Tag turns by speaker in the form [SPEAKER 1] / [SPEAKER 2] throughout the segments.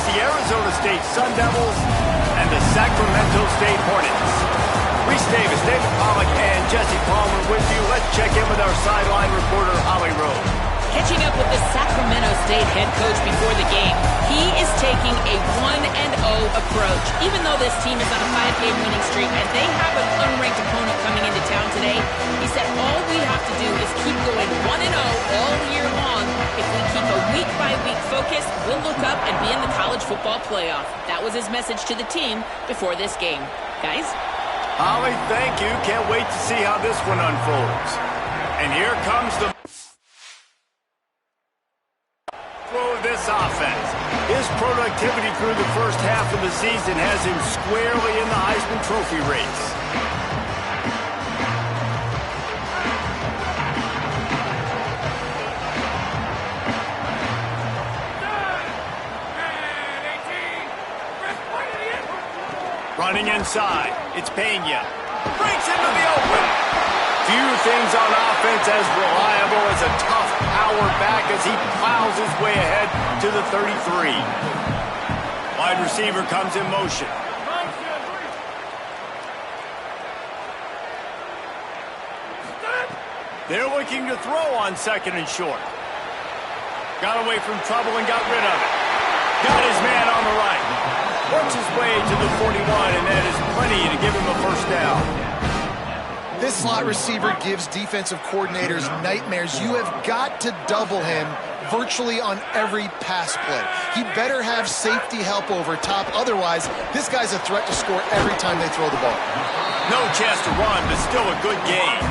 [SPEAKER 1] the Arizona State Sun Devils and the Sacramento State Hornets. Reese Davis, David Pollack, and Jesse Palmer with you. Let's check in with our sideline reporter, Holly Rowe.
[SPEAKER 2] Catching up with the Sacramento State head coach before the game, he is taking a 1-0 approach. Even though this team is on a 5-game winning streak and they have an unranked opponent coming into town today, he said all we have to do is keep going 1-0 all year long. If we keep a week-by-week focus, we'll look up and be in the college football playoff. That was his message to the team before this game. Guys?
[SPEAKER 1] Holly, thank you. Can't wait to see how this one unfolds. And here comes the of this offense. His productivity through the first half of the season has him squarely in the Heisman Trophy race. Running inside, it's Pena. Breaks into the open. Few things on offense as reliable as a tough power back as he plows his way ahead to the 33. Wide receiver comes in motion. They're looking to throw on second and short. Got away from trouble and got rid of it. Got his man on the right. Works his way to the 41, and that is plenty to give him a first down.
[SPEAKER 3] This slot receiver gives defensive coordinators nightmares. You have got to double him virtually on every pass play. He better have safety help over top. Otherwise, this guy's a threat to score every time they throw the ball.
[SPEAKER 1] No chance to run, but still a good game.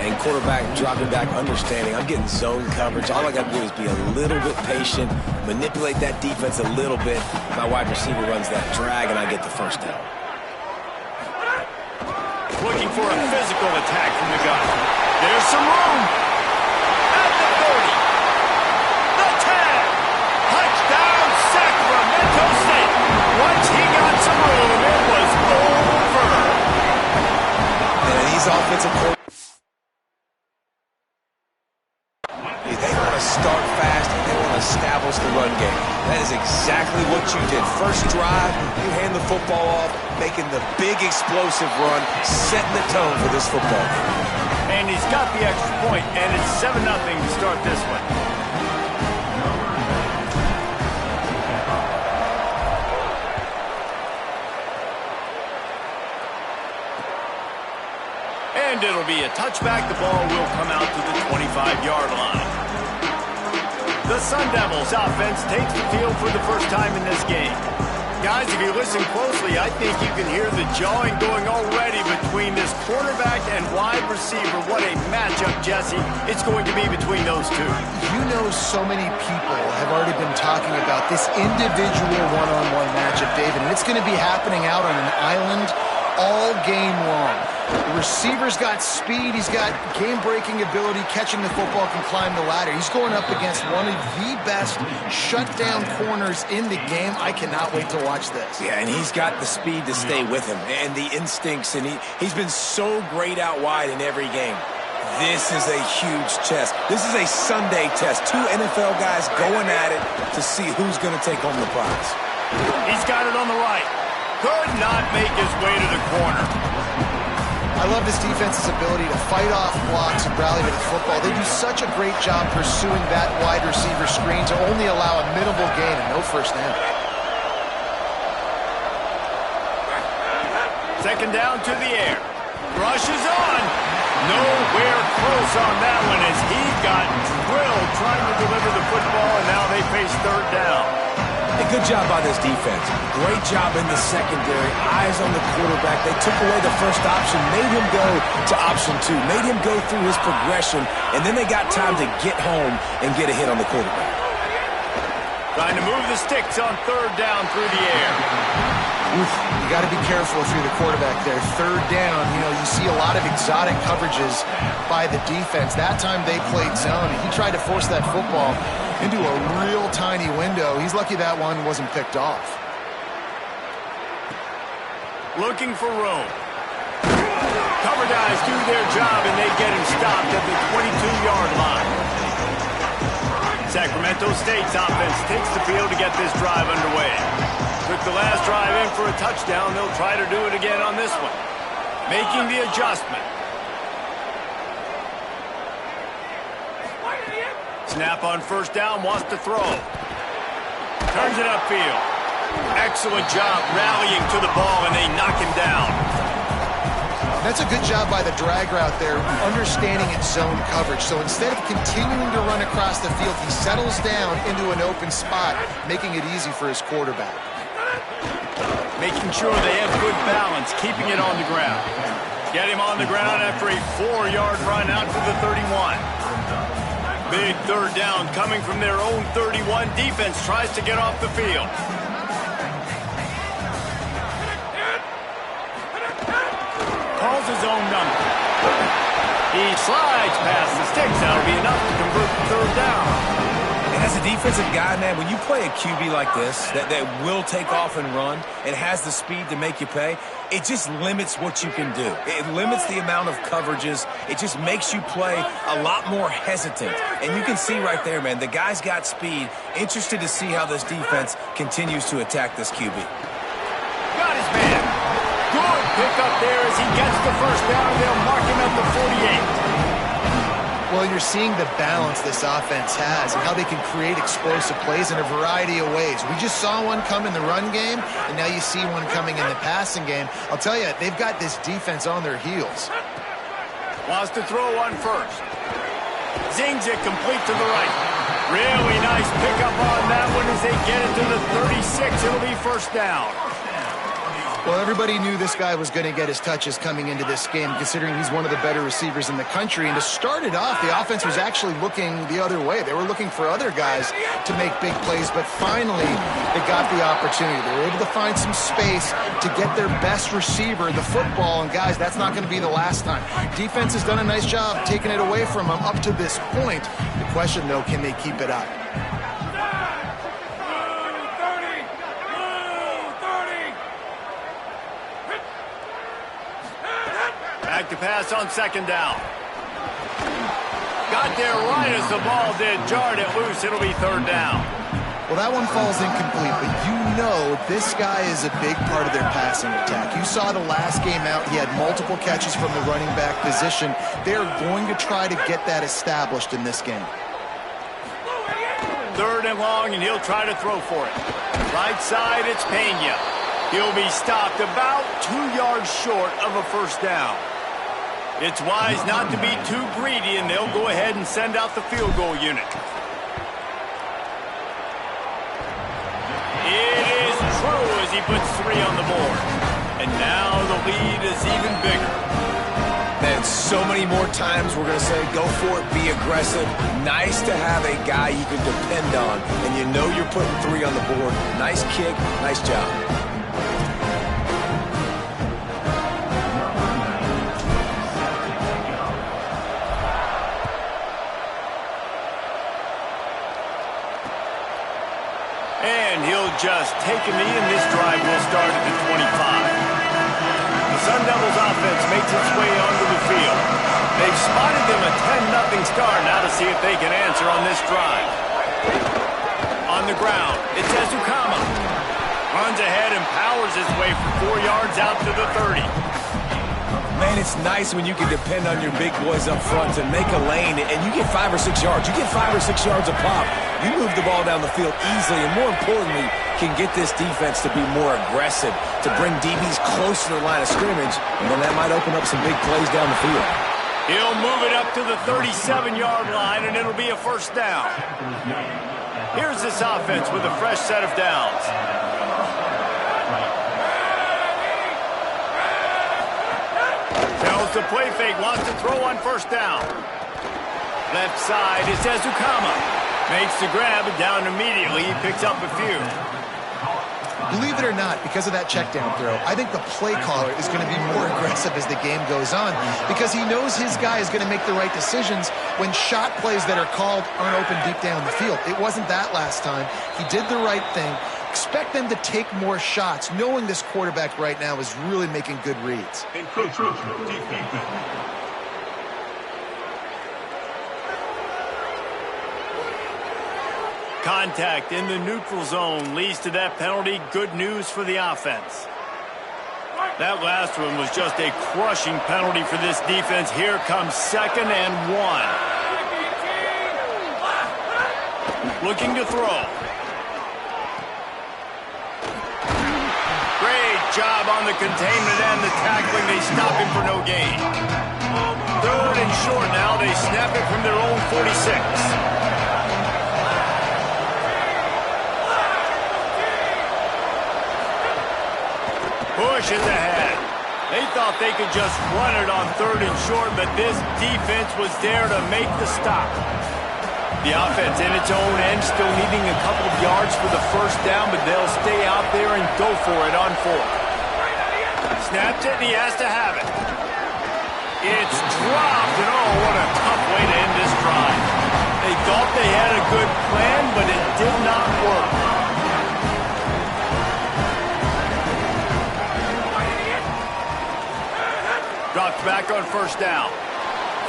[SPEAKER 4] And quarterback dropping back, understanding I'm getting zone coverage. All I got to do is be a little bit patient, manipulate that defense a little bit. My wide receiver runs that drag, and I get the first down.
[SPEAKER 1] Looking for a physical attack from the gun. There's some room. At the 30. The 10. Touchdown, Sacramento State. Once he got some room, it was over.
[SPEAKER 4] And these offensive coordinators, they want to start fast and they want to establish the run game. That is exactly what you did. First drive, you hand the football off, making the big explosive run, setting the tone for this football game.
[SPEAKER 1] And he's got the extra point, and it's 7-0 to start this one. And it'll be a touchback. The ball will come out to the 25-yard line. The Sun Devils offense takes the field for the first time in this game. Guys, if you listen closely, I think you can hear the jawing going already between this quarterback and wide receiver. What a matchup, Jesse, it's going to be between those two.
[SPEAKER 3] You know, so many people have already been talking about this individual one-on-one matchup, David, and it's going to be happening out on an island all game long. The receiver's got speed, he's got game-breaking ability, catching the football, can climb the ladder. He's going up against one of the best shutdown corners in the game. I cannot wait to watch this.
[SPEAKER 4] Yeah, and he's got the speed to stay with him and the instincts, and he's been so great out wide in every game. This is a huge test. This is a Sunday test. Two NFL guys going at it to see who's going to take home the prize.
[SPEAKER 1] He's got it on the right. Could not make his way to the corner.
[SPEAKER 3] I love this defense's ability to fight off blocks and rally to the football. They do such a great job pursuing that wide receiver screen to only allow a minimal gain and no first down.
[SPEAKER 1] Second down to the air. Rushes on. Nowhere close on that one as he got drilled trying to deliver the football, and now they face third down.
[SPEAKER 4] A good job by this defense. Great job in the secondary. Eyes on the quarterback. They took away the first option, made him go to option 2, made him go through his progression, and then they got time to get home and get a hit on the quarterback.
[SPEAKER 1] Trying to move the sticks on third down through the air.
[SPEAKER 3] Oof, you got to be careful if you're the quarterback there. Third down, you know, you see a lot of exotic coverages by the defense. That time they played zone, and he tried to force that football into a real tiny window. He's lucky that one wasn't picked off.
[SPEAKER 1] Looking for room. Cover guys do their job, and they get him stopped at the 22-yard line. Sacramento State's offense takes the field to get this drive underway. Took the last drive in for a touchdown. They'll try to do it again on this one. Making the adjustment. Snap on first down, wants to throw. Turns it upfield. Excellent job rallying to the ball, and they knock him down.
[SPEAKER 3] That's a good job by the drag route there, understanding its zone coverage. So instead of continuing to run across the field, he settles down into an open spot, making it easy for his quarterback.
[SPEAKER 1] Making sure they have good balance, keeping it on the ground. Get him on the ground after a 4-yard run out to the 31. Big third down coming from their own 31. Defense tries to get off the field. Calls his own number. He slides past the sticks. That'll be enough to convert the third down.
[SPEAKER 4] And as a defensive guy, man, when you play a QB like this that will take off and run and has the speed to make you pay, it just limits what you can do. It limits the amount of coverages. It just makes you play a lot more hesitant. And you can see right there, man, the guy's got speed. Interested to see how this defense continues to attack this QB.
[SPEAKER 1] Got his man. Good pick up there as he gets the first down. They'll mark him at the 48.
[SPEAKER 3] Well, you're seeing the balance this offense has and how they can create explosive plays in a variety of ways. We just saw one come in the run game, and now you see one coming in the passing game. I'll tell you, they've got this defense on their heels.
[SPEAKER 1] Wants to throw one first. Zings it complete to the right. Really nice pickup on that one as they get it to the 36. It'll be first down.
[SPEAKER 3] Well, everybody knew this guy was going to get his touches coming into this game, considering he's one of the better receivers in the country. And to start it off, the offense was actually looking the other way. They were looking for other guys to make big plays, but finally they got the opportunity. They were able to find some space to get their best receiver the football. And, guys, that's not going to be the last time. Defense has done a nice job taking it away from them up to this point. The question, though, can they keep it up?
[SPEAKER 1] Back to pass on second down. Got there right as the ball did. Jarred it loose. It'll be third down.
[SPEAKER 3] Well, that one falls incomplete, but you know this guy is a big part of their passing attack. You saw the last game out. He had multiple catches from the running back position. They're going to try to get that established in this game.
[SPEAKER 1] Third and long, and he'll try to throw for it. Right side, it's Pena. He'll be stopped about 2 yards short of a first down. It's wise not to be too greedy, and they'll go ahead and send out the field goal unit. It is true as he puts 3 on the board. And now the lead is even bigger.
[SPEAKER 4] And so many more times we're going to say, go for it, be aggressive. Nice to have a guy you can depend on, and you know you're putting 3 on the board. Nice kick, nice job.
[SPEAKER 1] And he'll just take a knee, and this drive will start at the 25. The Sun Devils offense makes its way onto the field. They've spotted them a 10-0 start. Now to see if they can answer on this drive. On the ground, it's Ezukama. Runs ahead and powers his way for 4 yards out to the 30.
[SPEAKER 4] Man, it's nice when you can depend on your big boys up front to make a lane, and you get 5 or 6 yards. You get 5 or 6 yards a pop. You move the ball down the field easily, and more importantly, can get this defense to be more aggressive, to bring DBs close to the line of scrimmage, and then that might open up some big plays down the field.
[SPEAKER 1] He'll move it up to the 37-yard line, and it'll be a first down. Here's this offense with a fresh set of downs. Tells the play fake, wants to throw on first down. Left side is Ezukama. Makes the grab and down immediately. He picks up a few.
[SPEAKER 3] Believe it or not, because of that check down throw, I think the play caller is going to be more aggressive as the game goes on because he knows his guy is going to make the right decisions when shot plays that are called aren't open deep down the field. It wasn't that last time. He did the right thing. Expect them to take more shots, knowing this quarterback right now is really making good reads.
[SPEAKER 1] Contact in the neutral zone leads to that penalty. Good news for the offense. That last one was just a crushing penalty for this defense. Here comes 2nd and 1. Looking to throw. Great job on the containment and the tackling. They stop him for no gain. 3rd and short now. They snap it from their own 46. Pushes ahead. They thought they could just run it on 3rd and short, but this defense was there to make the stop. The offense in its own end, still needing a couple of yards for the first down, but they'll stay out there and go for it on 4th. Snaps it, and he has to have it. It's dropped, and oh, what a tough way to end this drive. They thought they had a good plan, but it did not work. Dropped back on 1st down.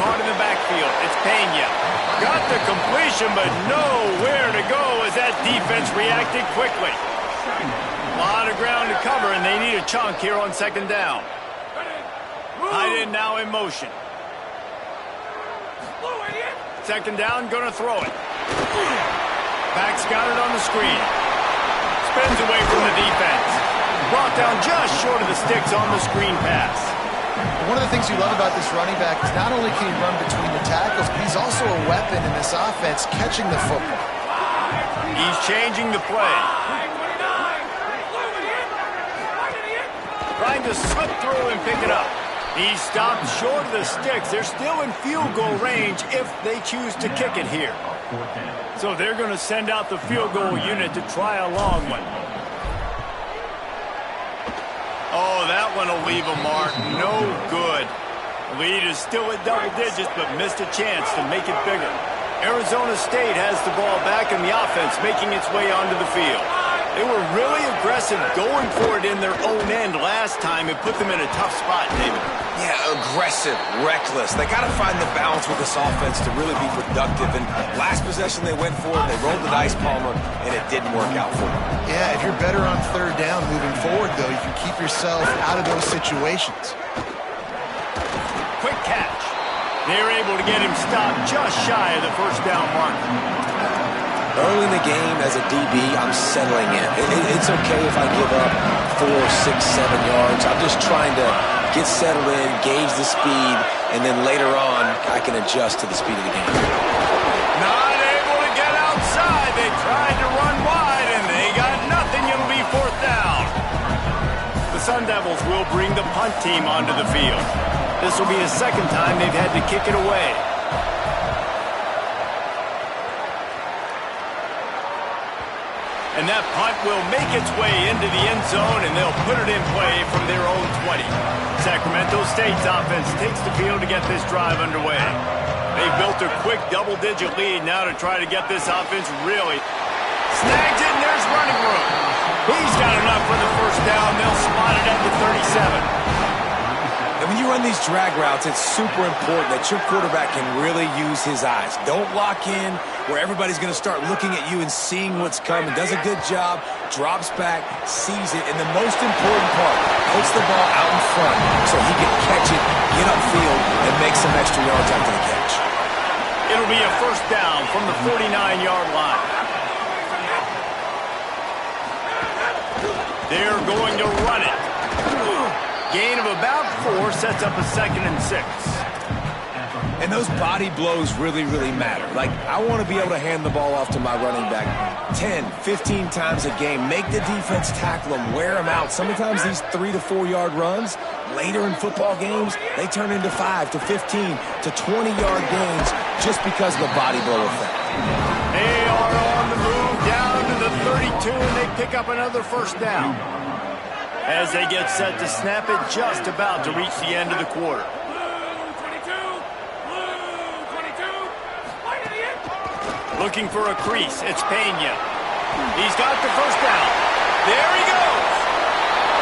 [SPEAKER 1] Caught in the backfield. It's Pena. Got the completion, but nowhere to go as that defense reacted quickly. A lot of ground to cover, and they need a chunk here on 2nd down. Tight end now in motion. 2nd down, gonna throw it. Back's got it on the screen. Spins away from the defense. Brought down just short of the sticks on the screen pass.
[SPEAKER 3] One of the things you love about this running back is not only can he run between the tackles, but he's also a weapon in this offense catching the football.
[SPEAKER 1] He's changing the play. Trying to slip through and pick it up. He stopped short of the sticks. They're still in field goal range if they choose to kick it here. So they're going to send out the field goal unit to try a long one. Oh, that one will leave a mark. No good. Lead is still at double digits, but missed a chance to make it bigger. Arizona State has the ball back in the offense, making its way onto the field. They were really aggressive going for it in their own end last time. It put them in a tough spot, David.
[SPEAKER 4] Yeah, aggressive, reckless. They got to find the balance with this offense to really be productive. And last possession they went for it, they rolled the dice, Palmer, and it didn't work out for them.
[SPEAKER 3] Yeah, if you're better on 3rd down moving forward, though, you can keep yourself out of those situations.
[SPEAKER 1] Quick catch. They're able to get him stopped just shy of the 1st down mark.
[SPEAKER 4] Early in the game, as a DB, I'm settling in. It's okay if I give up 4, 6, 7 yards. I'm just trying to get settled in, gauge the speed, and then later on, I can adjust to the speed of the game.
[SPEAKER 1] Not able to get outside. They tried to run wide, and they got nothing. It'll be 4th down. The Sun Devils will bring the punt team onto the field. This will be the 2nd time they've had to kick it away. And that punt will make its way into the end zone, and they'll put it in play from their own 20. Sacramento State's offense takes the field to get this drive underway. They've built a quick double-digit lead now to try to get this offense really. Snags it, and there's running room. He's got enough for the 1st down. They'll spot it at the 37.
[SPEAKER 4] And when you run these drag routes, it's super important that your quarterback can really use his eyes. Don't lock in where everybody's going to start looking at you and seeing what's coming. Does a good job, drops back, sees it, and the most important part, puts the ball out in front so he can catch it, get upfield, and make some extra yards after the catch.
[SPEAKER 1] It'll be a 1st down from the 49-yard line. They're going to run it. Gain of about 4 sets up a 2nd and 6.
[SPEAKER 4] And those body blows really, really matter. Like, I want to be able to hand the ball off to my running back 10, 15 times a game. Make the defense tackle them, wear them out. Sometimes these 3 to 4 yard runs, later in football games, they turn into 5 to 15 to 20-yard gains just because of the body blow effect.
[SPEAKER 1] They are on the move down to the 32, and they pick up another 1st down. As they get set to snap it, just about to reach the end of the quarter. Looking for a crease, it's Pena. He's got the 1st down. There he goes.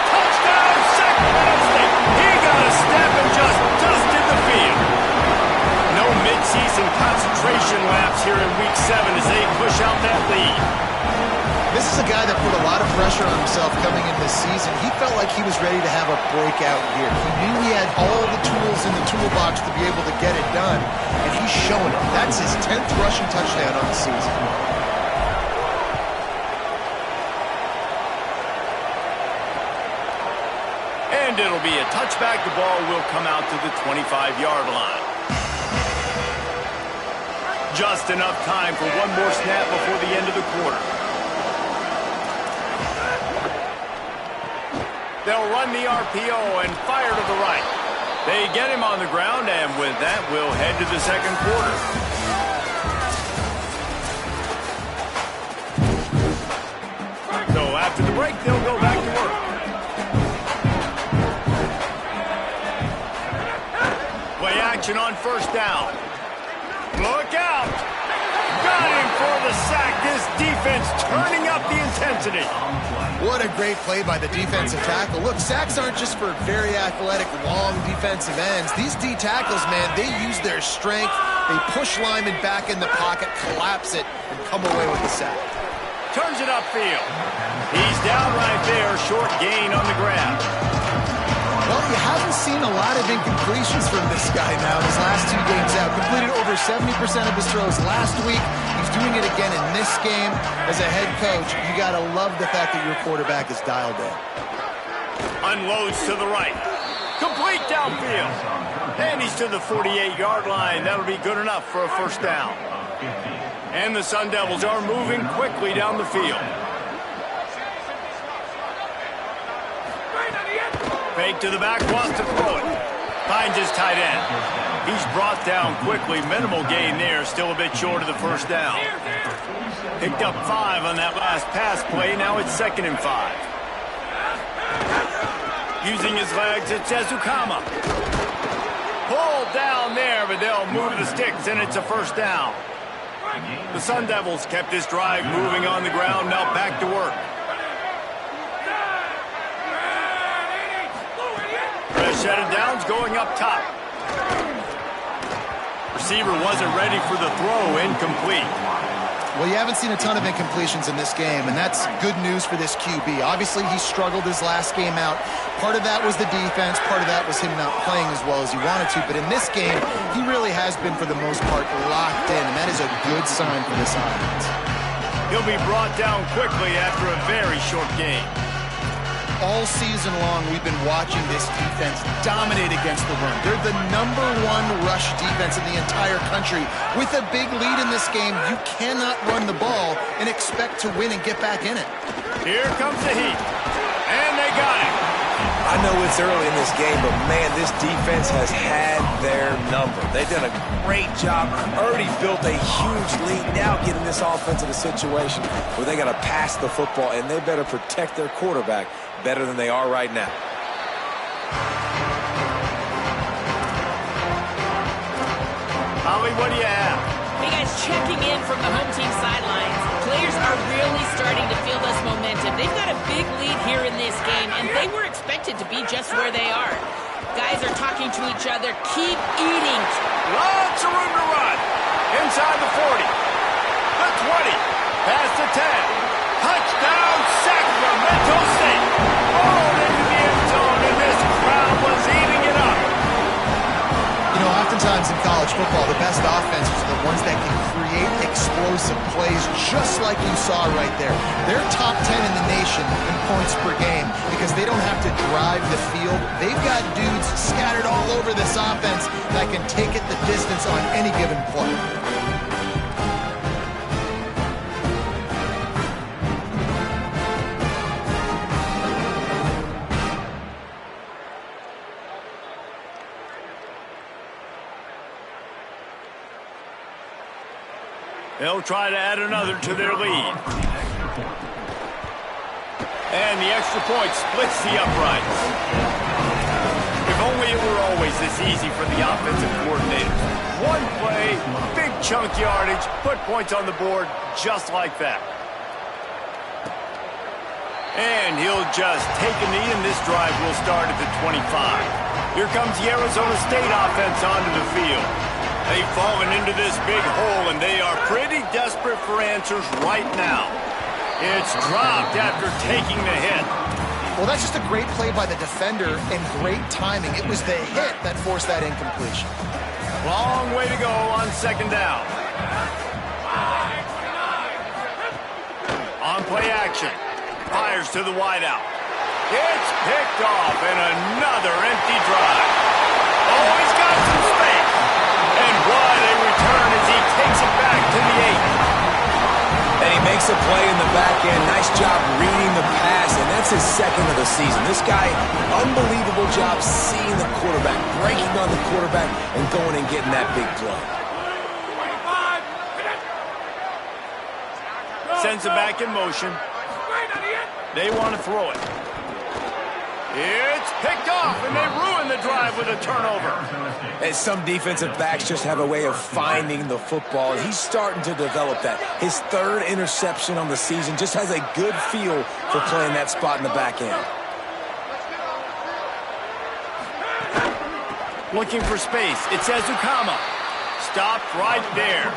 [SPEAKER 1] Touchdown, Sacramento State. He got a step and just dusted the field. No midseason concentration celebration laps here in Week 7 as they push out that lead.
[SPEAKER 3] This is a guy that put a lot of pressure on himself coming into this season. He felt like he was ready to have a breakout year. He knew he had all the tools in the toolbox to be able to get it done, and he's showing it. That's his 10th rushing touchdown on the season.
[SPEAKER 1] And it'll be a touchback. The ball will come out to the 25-yard line. Just enough time for one more snap before the end of the quarter. They'll run the RPO and fire to the right. They get him on the ground, and with that, we'll head to the second quarter. So after the break, they'll go back to work. Play action on first down. Look out! Got him for the sack. This defense turning up the intensity.
[SPEAKER 3] What a great play by the defensive tackle. Look, sacks aren't just for very athletic, long defensive ends. These D tackles, man, they use their strength. They push linemen back in the pocket, collapse it, and come away with the sack.
[SPEAKER 1] Turns it upfield. He's down right there. Short gain on the grab.
[SPEAKER 3] Well, you haven't seen a lot of incompletions from this guy now his last 2 games out. Completed over 70% of his throws last week. He's doing it again in this game. As a head coach, you got to love the fact that your quarterback is dialed in.
[SPEAKER 1] Unloads to the right. Complete downfield. And he's to the 48-yard line. That'll be good enough for a first down. And the Sun Devils are moving quickly down the field. Fake to the back, wants to throw it. Finds his tight end. He's brought down quickly. Minimal gain there, still a bit short of the first down. Picked up 5 on that last pass play. Now it's 2nd and 5. Using his legs, it's Ezukama. Pulled down there, but they'll move the sticks, and it's a first down. The Sun Devils kept this drive moving on the ground. Now back to work. Set of downs going up top. Receiver wasn't ready for the throw, incomplete.
[SPEAKER 3] Well, you haven't seen a ton of incompletions in this game, and that's good news for this QB. Obviously, he struggled his last game out. Part of that was the defense, part of that was him not playing as well as he wanted to, but in this game, he really has been, for the most part, locked in, and that is a good sign for this offense.
[SPEAKER 1] He'll be brought down quickly after a very short game.
[SPEAKER 3] All season long, we've been watching this defense dominate against the run. They're the #1 rush defense in the entire country. With a big lead in this game, you cannot run the ball and expect to win and get back in it.
[SPEAKER 1] Here comes the heat. And they got it.
[SPEAKER 4] I know it's early in this game, but man, this defense has had their number. They've done a great job, already built a huge lead, now getting this offense in a situation where they got to pass the football, and they better protect their quarterback better than they are right now.
[SPEAKER 1] Holly, what do you have?
[SPEAKER 2] Hey guys, checking in from the home team sidelines. Players are really starting to feel this momentum. They've got a big lead here in this game, and they were expected to be just where they are. Guys are talking to each other. Keep eating.
[SPEAKER 1] Lots of room to run. Inside the 40. The 20. Past the 10. Touchdown, Sacramento State. Rolled into the end zone, and this crowd was eating it up.
[SPEAKER 3] You know, oftentimes in college football, the best offenses are the ones that can create explosive plays, just like you saw right there. They're top 10 in the nation in points per game because they don't have to drive the field. They've got dudes scattered all over this offense that can take it the distance on any given play.
[SPEAKER 1] They'll try to add another to their lead. And the extra point splits the uprights. If only it were always this easy for the offensive coordinators. One play, big chunk yardage, put points on the board just like that. And he'll just take a knee, and this drive will start at the 25. Here comes the Arizona State offense onto the field. They've fallen into this big hole, and they are pretty desperate for answers right now. It's dropped after taking the hit.
[SPEAKER 3] Well, that's just a great play by the defender and great timing. It was the hit that forced that incompletion.
[SPEAKER 1] Long way to go on second down. On play action. Fires to the wideout. It's picked off, and another empty drive. Oh, he's got some space. And what a return as he takes it back to the 8.
[SPEAKER 4] And he makes a play in the back end. Nice job reading the pass, and that's his second of the season. This guy, unbelievable job seeing the quarterback, breaking on the quarterback, and going and getting that big play.
[SPEAKER 1] Sends it back in motion. They want to throw it. It's picked off, and they ruin the drive with a turnover.
[SPEAKER 4] And some defensive backs just have a way of finding the football, and he's starting to develop that. His third interception on the season, just has a good feel for playing that spot in the back end.
[SPEAKER 1] Looking for space. It's Ezukama. Stopped right there.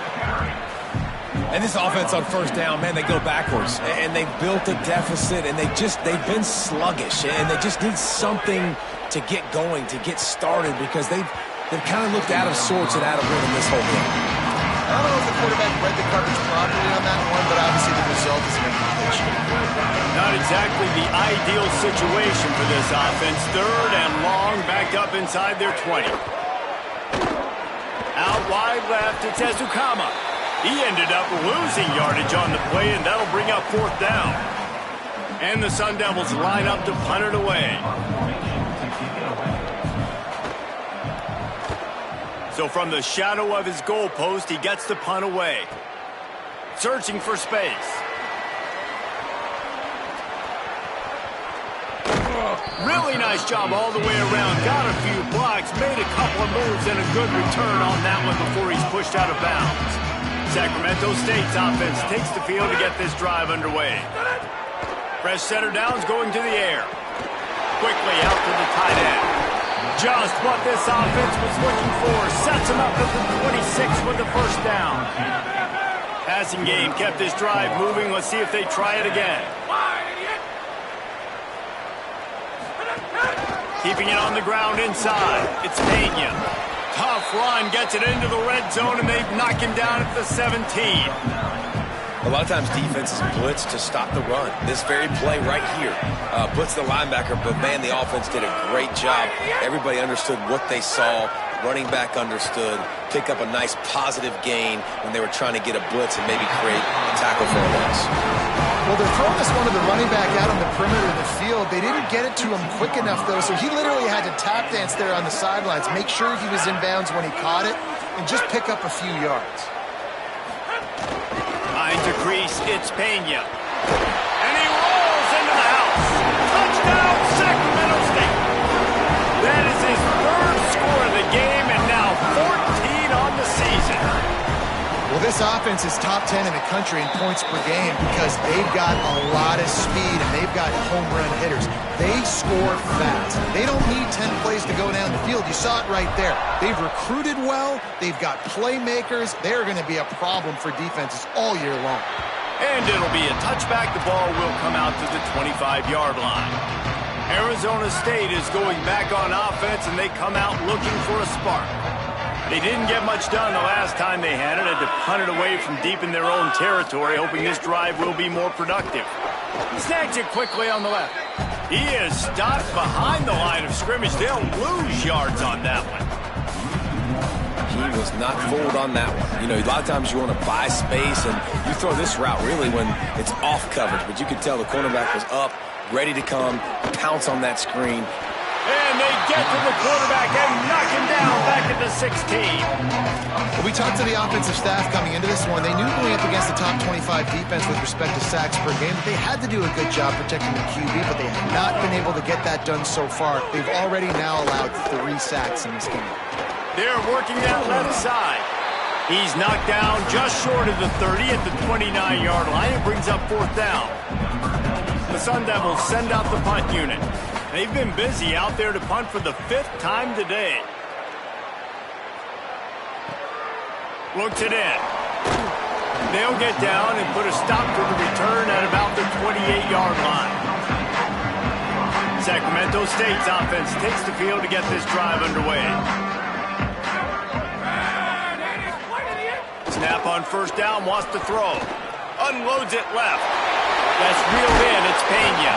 [SPEAKER 4] And this offense on first down, man, they go backwards. And they've built a deficit, and they've been sluggish. And they just need something to get going, to get started, because they've kind of looked out of sorts and out of rhythm this whole game.
[SPEAKER 3] I don't know if the quarterback read the coverage properly on that one, but obviously the result is an incompletion.
[SPEAKER 1] Not exactly the ideal situation for this offense. Third and long, backed up inside their 20. Out wide left, it's Ezukama. He ended up losing yardage on the play, and that'll bring up fourth down. And the Sun Devils line up to punt it away. So from the shadow of his goalpost, he gets the punt away. Searching for space. Really nice job all the way around. Got a few blocks, made a couple of moves, and a good return on that one before he's pushed out of bounds. Sacramento State's offense takes the field to get this drive underway. Fresh center downs going to the air. Quickly out to the tight end. Just what this offense was looking for. Sets him up at the 26 with the first down. Passing game kept this drive moving. Let's see if they try it again. Keeping it on the ground inside. It's Pena. Tough run, gets it into the red zone, and they've knocked him down at the 17.
[SPEAKER 4] A lot of times defenses blitz to stop the run. This very play right here blitz the linebacker, but man, the offense did a great job. Everybody understood what they saw. Running back understood. Pick up a nice positive gain when they were trying to get a blitz and maybe create a tackle for a loss.
[SPEAKER 3] Well, they're throwing this one to the running back out on the perimeter of the field. They didn't get it to him quick enough, though, so he literally had to tap dance there on the sidelines, make sure he was in bounds when he caught it, and just pick up a few yards.
[SPEAKER 1] Behind the crease, it's Pena. And he rolls into the house. Touchdown, Sacramento State. That is his third score of the game, and now 14 on the season.
[SPEAKER 3] Well, this offense is top 10 in the country in points per game because they've got a lot of speed and they've got home run hitters. They score fast. They don't need 10 plays to go down the field. You saw it right there. They've recruited well. They've got playmakers. They're going to be a problem for defenses all year long.
[SPEAKER 1] And it'll be a touchback. The ball will come out to the 25-yard line. Arizona State is going back on offense, and they come out looking for a spark. They didn't get much done the last time they had it. Had to punt it away from deep in their own territory, hoping this drive will be more productive. He snags it quickly on the left. He is stopped behind the line of scrimmage. They'll lose yards on that one.
[SPEAKER 4] He was not fooled on that one. You know, a lot of times you want to buy space, and you throw this route really when it's off coverage. But you could tell the cornerback was up, ready to come, pounce on that screen.
[SPEAKER 1] And they get to the quarterback and knock him down back at the 16.
[SPEAKER 3] Well, we talked to the offensive staff coming into this one. They knew going up against the top 25 defense with respect to sacks per game. They had to do a good job protecting the QB, but they have not been able to get that done so far. They've already now allowed 3 sacks in this game.
[SPEAKER 1] They're working that left side. He's knocked down just short of the 30 at the 29-yard line. It brings up fourth down. The Sun Devils send out the punt unit. They've been busy out there to punt for the 5th time today. Looks it in. They'll get down and put a stop to the return at about the 28-yard line. Sacramento State's offense takes the field to get this drive underway. Snap on first down, wants to throw. Unloads it left. That's reeled in, it's Pena.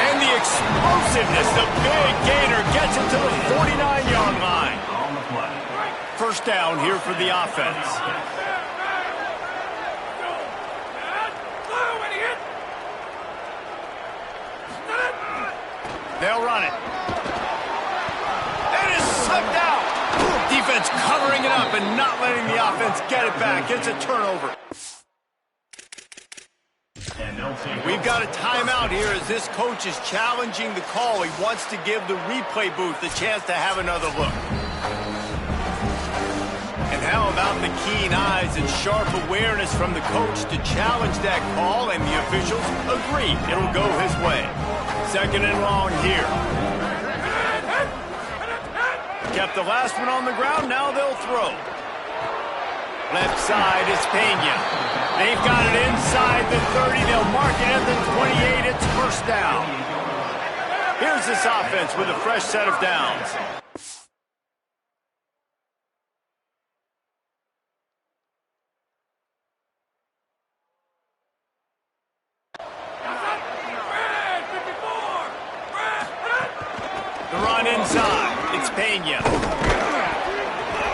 [SPEAKER 1] And the explosiveness, the big gainer gets it to the 49-yard line. First down here for the offense. They'll run it. It is sucked out. Defense covering it up and not letting the offense get it back. It's a turnover. We've got a timeout here as this coach is challenging the call. He wants to give the replay booth the chance to have another look. And how about the keen eyes and sharp awareness from the coach to challenge that call, and the officials agree it'll go his way. Second and long here. Kept the last one on the ground, now they'll throw. Left side is Pena. They've got it inside the 30. They'll mark it at the 28. It's first down. Here's this offense with a fresh set of downs. The run inside. It's Pena.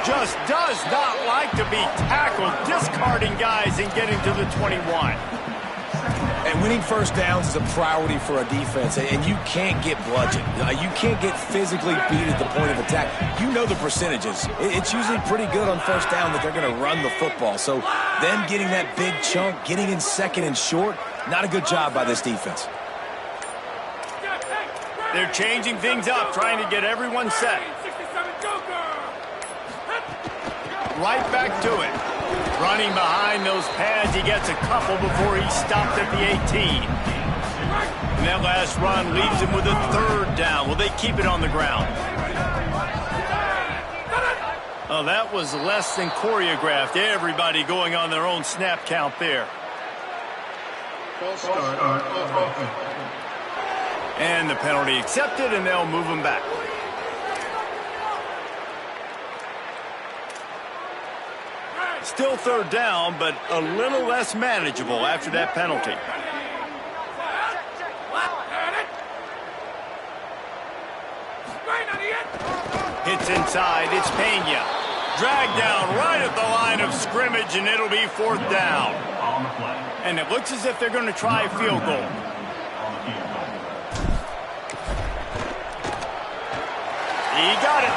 [SPEAKER 1] Just does not like to be tackled, discarding guys and getting to the 21.
[SPEAKER 4] And winning first downs is a priority for a defense, and you can't get bludgeoned. You can't get physically beat at the point of attack. You know the percentages. It's usually pretty good on first down that they're going to run the football. So them getting that big chunk, getting in second and short, not a good job by this defense.
[SPEAKER 1] They're changing things up, trying to get everyone set. Right back to it. Running behind those pads, he gets a couple before he's stopped at the 18. And that last run leaves him with a third down. Will they keep it on the ground? Oh, that was less than choreographed. Everybody going on their own snap count there. And the penalty accepted, and they'll move him back. Still third down, but a little less manageable after that penalty. Hits inside, it's Pena. Dragged down right at the line of scrimmage, and it'll be fourth down. And it looks as if they're going to try a field goal. He got it.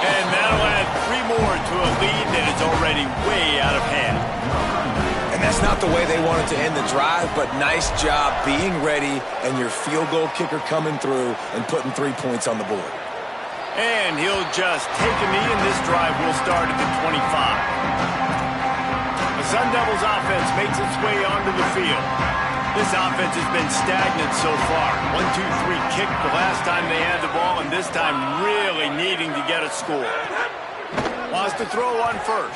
[SPEAKER 1] And that'll add 3 more to a lead that is already way out of hand.
[SPEAKER 4] And that's not the way they wanted to end the drive, but nice job being ready and your field goal kicker coming through and putting 3 points on the board.
[SPEAKER 1] And he'll just take a knee, and this drive will start at the 25. The Sun Devils offense makes its way onto the field. This offense has been stagnant so far. 1-2-3 kick the last time they had the ball, and this time really needing to get a score. Wants to throw on first.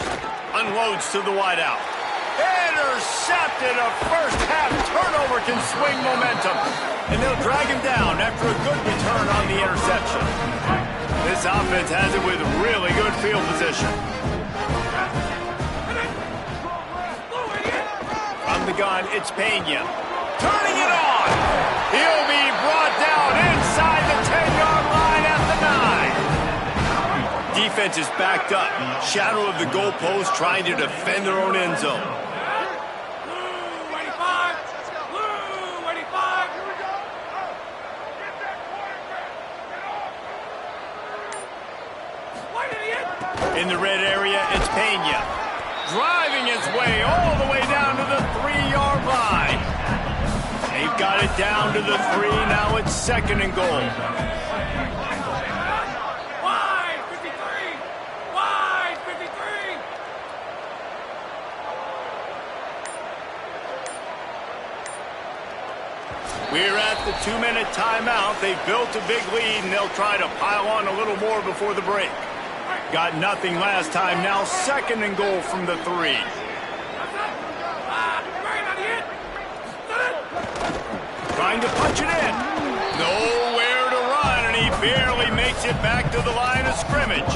[SPEAKER 1] Unloads to the wideout. Intercepted. A first-half turnover can swing momentum. And they'll drag him down after a good return on the interception. This offense has it with really good field position. From the gun, it's Pena. Turning it on. He'll be brought down inside the 10-yard line at the 9. Defense is backed up. Shadow of the goalpost trying to defend their own end zone. In the red area, it's Pena. Driving his way all the way down to the 3-yard line. They've got it down to the 3. Now it's second and goal. Wide 53. Wide 53. We're at the 2-minute timeout. They've built a big lead, and they'll try to pile on a little more before the break. Got nothing last time. Now 2nd and goal from the 3. Trying to punch it in. Nowhere to run, and he barely makes it back to the line of scrimmage.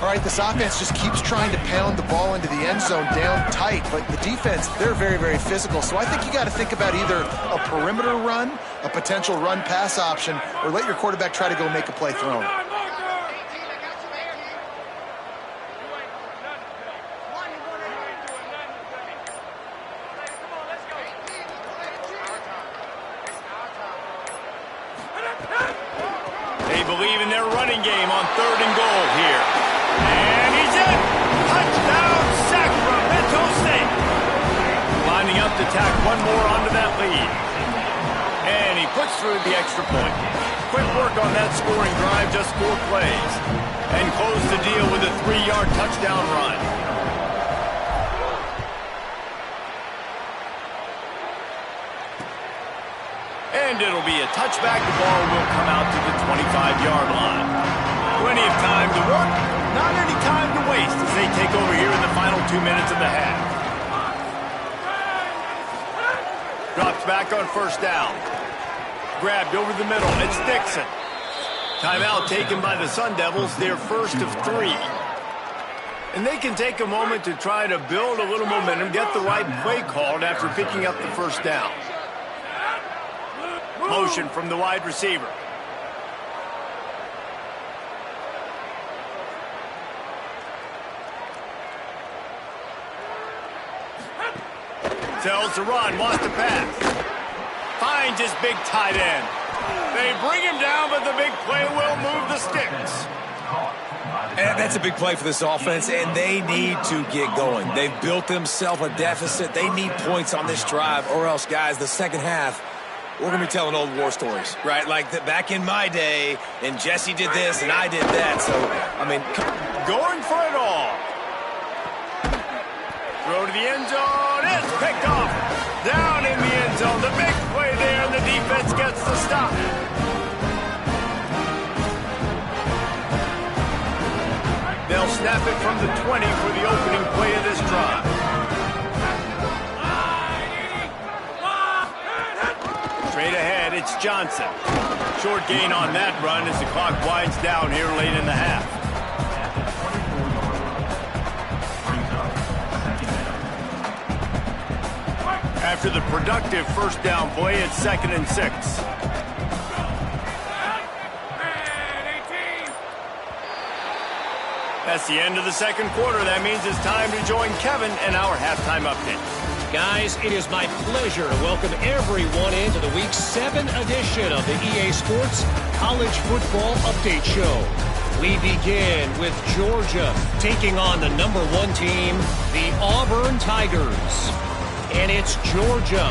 [SPEAKER 3] All right, this offense just keeps trying to pound the ball into the end zone down tight, but the defense, they're very, very physical. So I think you got to think about either a perimeter run, a potential run-pass option, or let your quarterback try to go make a play thrown.
[SPEAKER 1] They believe in their running game on 3rd and goal here. And he's in! Touchdown, Sacramento State! Lining up to tack one more onto that lead. And he puts through the extra point. Quick work on that scoring drive, just 4 plays. And close the deal with a 3-yard touchdown run. And it'll be a touchback. The ball will come out to the 25-yard line. Plenty of time to work. Not any time to waste as they take over here in the final 2 minutes of the half. Drops back on 1st down. Grabbed over the middle. It's Dixon. Timeout taken by the Sun Devils, their 1st of 3. And they can take a moment to try to build a little momentum, get the right play called after picking up the 1st down. Motion from the wide receiver. Tells to run, wants to pass. Finds his big tight end. They bring him down, but the big play will move the sticks.
[SPEAKER 4] And that's a big play for this offense, and they need to get going. They've built themselves a deficit. They need points on this drive, or else, guys, the second half, we're going to be telling old war stories, right? Like back in my day, and Jesse did this, and I did that. So, I mean,
[SPEAKER 1] going for it all. Throw to the end zone. It's picked off. Down in the end zone. The big play there, and the defense gets the stop. They'll snap it from the 20 for the opening play of this drive. Straight ahead, it's Johnson. Short gain on that run as the clock winds down here late in the half. After the productive 1st down play, it's 2nd and 6. That's the end of the 2nd quarter. That means it's time to join Kevin and our halftime update.
[SPEAKER 5] Guys, it is my pleasure to welcome everyone into the Week 7 edition of the EA Sports College Football Update Show. We begin with Georgia taking on the number 1 team, the Auburn Tigers. And it's Georgia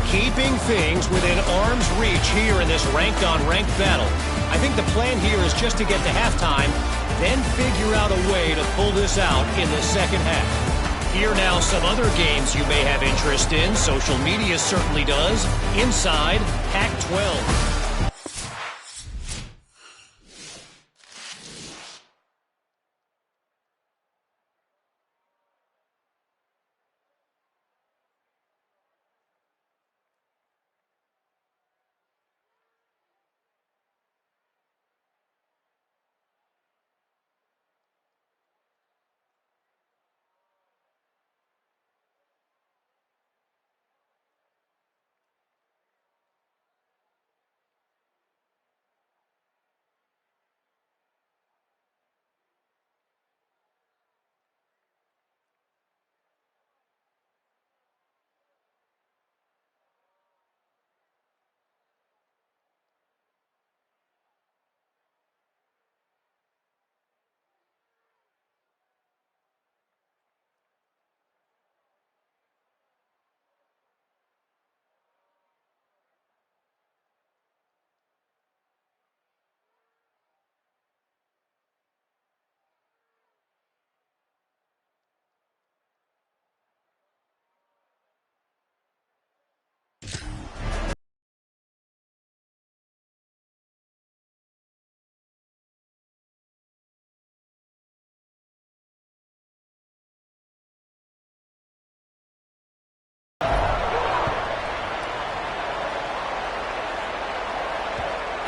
[SPEAKER 5] keeping things within arm's reach here in this ranked-on-ranked battle. I think the plan here is just to get to halftime, then figure out a way to pull this out in the second half. Here now some other games you may have interest in. Social media certainly does. Inside Pac-12.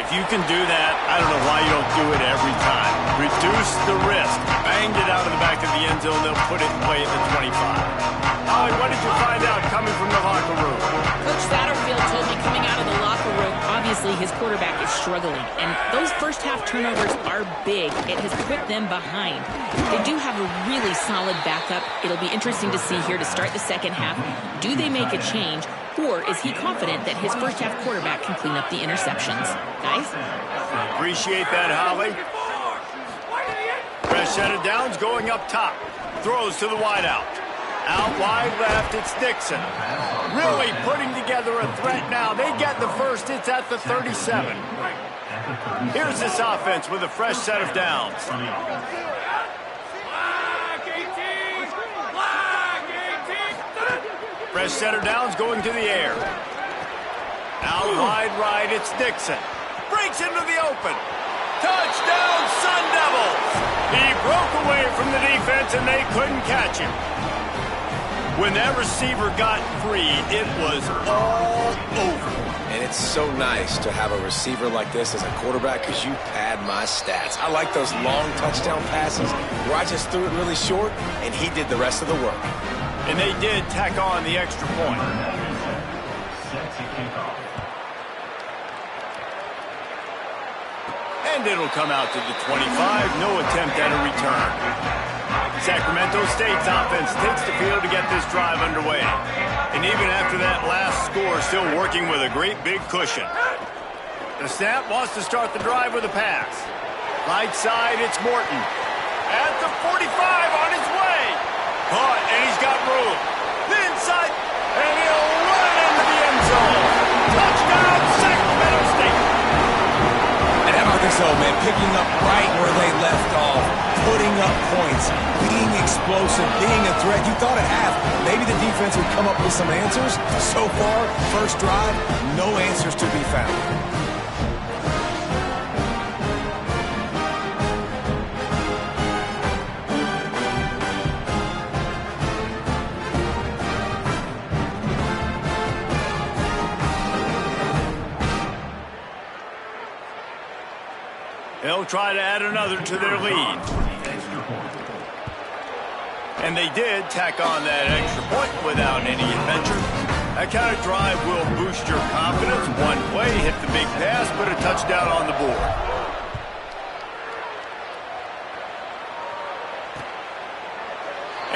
[SPEAKER 1] If you can do that, I don't know why you don't do it every time. Reduce the risk. Banged it out of the back of the end zone. They'll put it in play at the 25. Holly, what did you find out coming from the locker room?
[SPEAKER 2] Coach Satterfield told me coming out of the locker room, obviously his quarterback is struggling. And those first half turnovers are big. It has put them behind. They do have a really solid backup. It'll be interesting to see here to start the second half. Do they make a change? Or is he confident that his first half quarterback can clean up the interceptions? Guys?
[SPEAKER 1] Appreciate that, Holly. Fresh set of downs going up top. Throws to the wideout. Out wide left, it's Dixon. Really putting together a threat now. They get the first. It's at the 37. Here's this offense with a fresh set of downs. Fresh set of downs going to the air. Out wide right, it's Dixon. Breaks into the open. Touchdown, Sun Devils! He broke away from the defense and they couldn't catch him. When that receiver got free, it was all over.
[SPEAKER 4] And it's so nice to have a receiver like this as a quarterback because you pad my stats. I like those long touchdown passes where I just threw it really short and he did the rest of the work.
[SPEAKER 1] And they did tack on the extra point. And it'll come out to the 25. No attempt at a return. Sacramento State's offense takes the field to get this drive underway. And even after that last score, still working with a great big cushion. The snap wants to start the drive with a pass. Right side, it's Morton. At the 45 on his way. Caught, and he's got room. The inside, and he'll run into the end zone. Touchdown, Sacramento State.
[SPEAKER 4] And how about this, old man, picking up right where they left off, putting up points, being explosive, being a threat. You thought at half maybe the defense would come up with some answers. So far, first drive, no answers to be found.
[SPEAKER 1] They'll try to add another to their lead. And they did tack on that extra point without any adventure. That kind of drive will boost your confidence. One play, hit the big pass, put a touchdown on the board.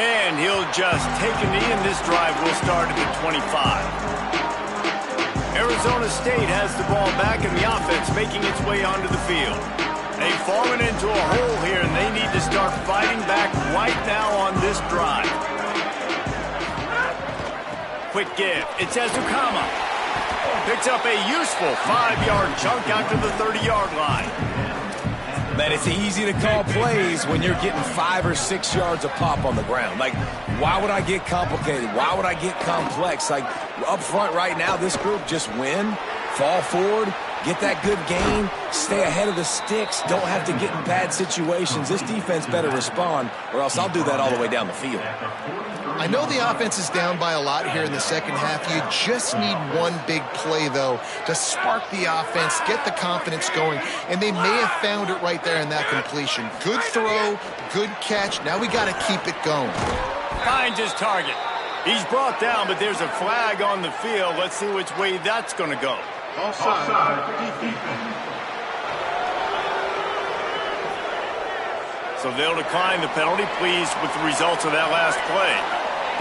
[SPEAKER 1] And he'll just take a knee, and this drive will start at the 25. Arizona State has the ball back, and the offense making its way onto the field. They've fallen into a hole here, and they need to start fighting back right now on this drive. Quick give. It's Ezukama. Picks up a useful 5-yard chunk out to the 30-yard line.
[SPEAKER 4] Man, it's easy to call plays when you're getting 5 or 6 yards a pop on the ground. Like, why would I get complicated? Why would I get complex? Like, up front right now, this group just win, fall forward, get that good gain, stay ahead of the sticks, don't have to get in bad situations. This defense better respond, or else I'll do that all the way down the field.
[SPEAKER 3] I know the offense is down by a lot here in the second half. You just need one big play, though, to spark the offense, get the confidence going, and they may have found it right there in that completion. Good throw, good catch. Now we got to keep it going.
[SPEAKER 1] Finds his target. He's brought down, but there's a flag on the field. Let's see which way that's going to go.
[SPEAKER 6] Offside.
[SPEAKER 1] So they'll decline the penalty, pleased with the results of that last play.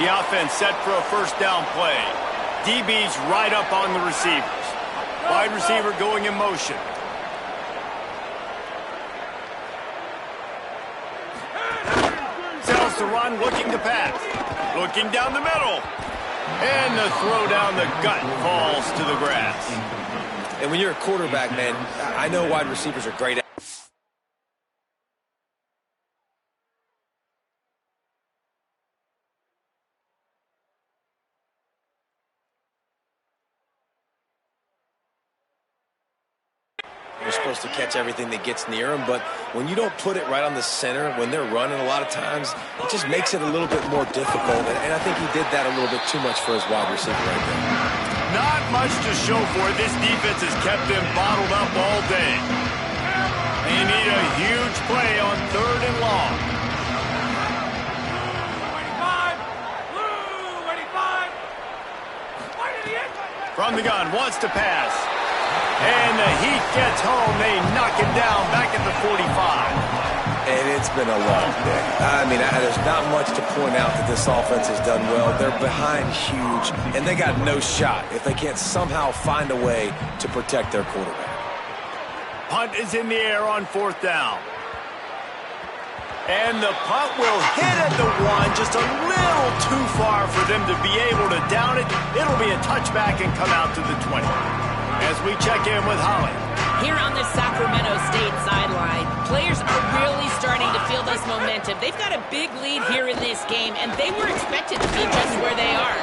[SPEAKER 1] The offense set for a first down play. DB's right up on the receivers. Wide receiver going in motion. Sells to run, looking to pass. Looking down the middle. And the throw down the gut falls to the grass.
[SPEAKER 4] And when you're a quarterback, man, I know wide receivers are great at You're supposed to catch everything that gets near them, but when you don't put it right on the center, when they're running a lot of times, it just makes it a little bit more difficult, and I think he did that a little bit too much for his wide receiver right there.
[SPEAKER 1] Not much to show for it. This defense has kept them bottled up all day. They need a huge play on 3rd and long. From the gun, wants to pass. And the Heat gets home. They knock him down back at the 45.
[SPEAKER 4] And it's been a long day. I mean, there's not much to point out that this offense has done well. They're behind huge, and they got no shot if they can't somehow find a way to protect their quarterback.
[SPEAKER 1] Punt is in the air on 4th down. And the punt will hit at the 1, just a little too far for them to be able to down it. It'll be a touchback and come out to the 20. As we check in with Holly.
[SPEAKER 2] Here on the Sacramento State sideline, players are really starting to feel this momentum. They've got a big lead here in this game, and they were expected to be just where they are.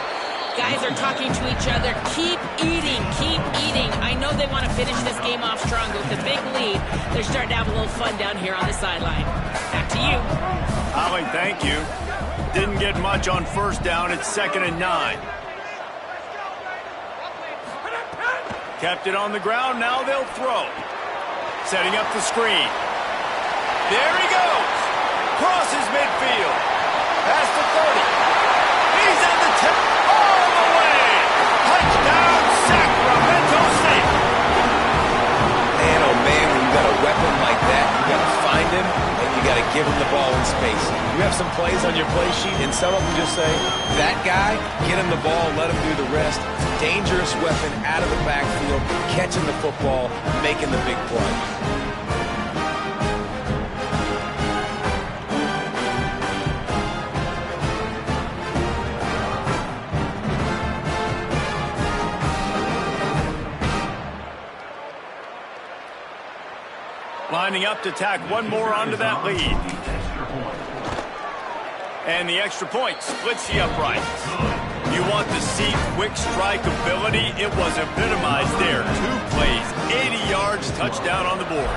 [SPEAKER 2] Guys are talking to each other. Keep eating, keep eating. I know they want to finish this game off strong with a big lead. They're starting to have a little fun down here on the sideline. Back to you.
[SPEAKER 1] Holly, thank you. Didn't get much on 1st down. It's 2nd and 9. Kept it on the ground. Now they'll throw. Setting up the screen. There he goes. Crosses midfield. Past the 30. He's at the 10. All the way. Touchdown, Sacramento State.
[SPEAKER 4] And, oh, man, when you got a weapon like that, you got to find him, and you got to give him the ball in space. You have some plays on your play sheet, and some of them just say, that guy, get him the ball, let him do the rest. Dangerous weapon out of the backfield, catching the football, making the big play.
[SPEAKER 1] Lining up to tack one more onto that lead. And the extra point splits the uprights. You want to see quick strike ability? It was epitomized there. 2 plays, 80 yards, touchdown on the board.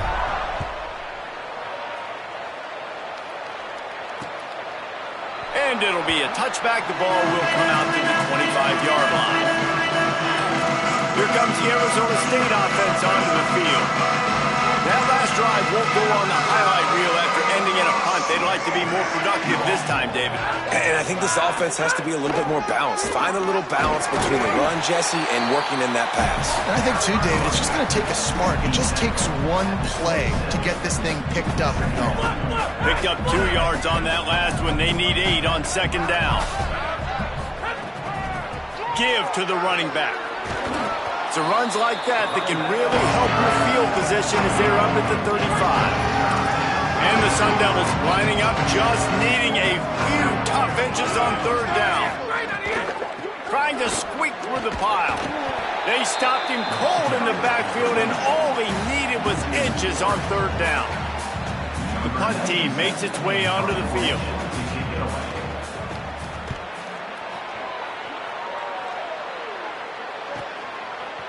[SPEAKER 1] And it'll be a touchback. The ball will come out to the 25-yard line. Here comes the Arizona State offense onto the field. That last drive won't go on the highlight reel after ending in a punt. They'd like to be more productive this time, David.
[SPEAKER 4] And I think this offense has to be a little bit more balanced. Find a little balance between the run, Jesse, and working in that pass.
[SPEAKER 3] And I think, too, David, it's just going to take a spark. It just takes one play to get this thing picked up and going.
[SPEAKER 1] Picked up 2 yards on that last one. They need 8 on 2nd down. Give to the running back. It's runs like that that can really help your field position as they're up at the 35. And the Sun Devils lining up, just needing a few tough inches on 3rd down. Trying to squeak through the pile. They stopped him cold in the backfield, and all he needed was inches on 3rd down. The punt team makes its way onto the field.